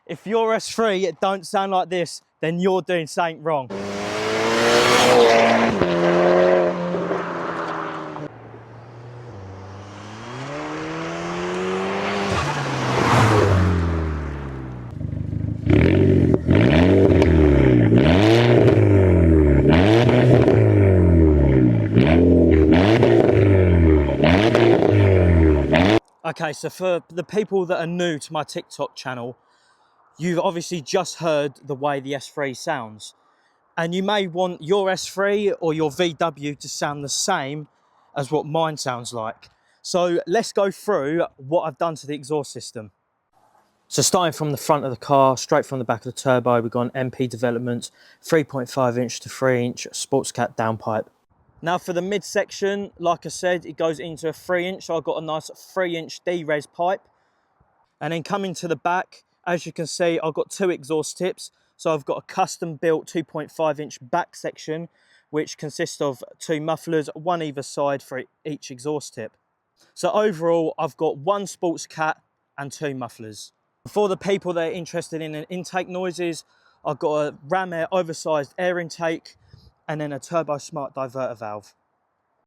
If your S3 don't sound like this, then you're doing something wrong. Okay, so for the people that are new to my TikTok channel, you've obviously just heard the way the S3 sounds. And you may want your S3 or your VW to sound the same as what mine sounds like. So let's go through what I've done to the exhaust system. So starting from the front of the car, straight from the back of the turbo, we've got an MP Development 3.5 inch to 3 inch sports cat downpipe. Now for the midsection, like I said, it goes into a 3 inch. So I've got a nice 3 inch D-Res pipe. And then coming to the back, as you can see, I've got two exhaust tips. So I've got a custom built 2.5 inch back section, which consists of two mufflers, one either side for each exhaust tip. So overall, I've got one sports cat and two mufflers. For the people that are interested in intake noises, I've got a Ram Air oversized air intake and then a Turbo Smart diverter valve.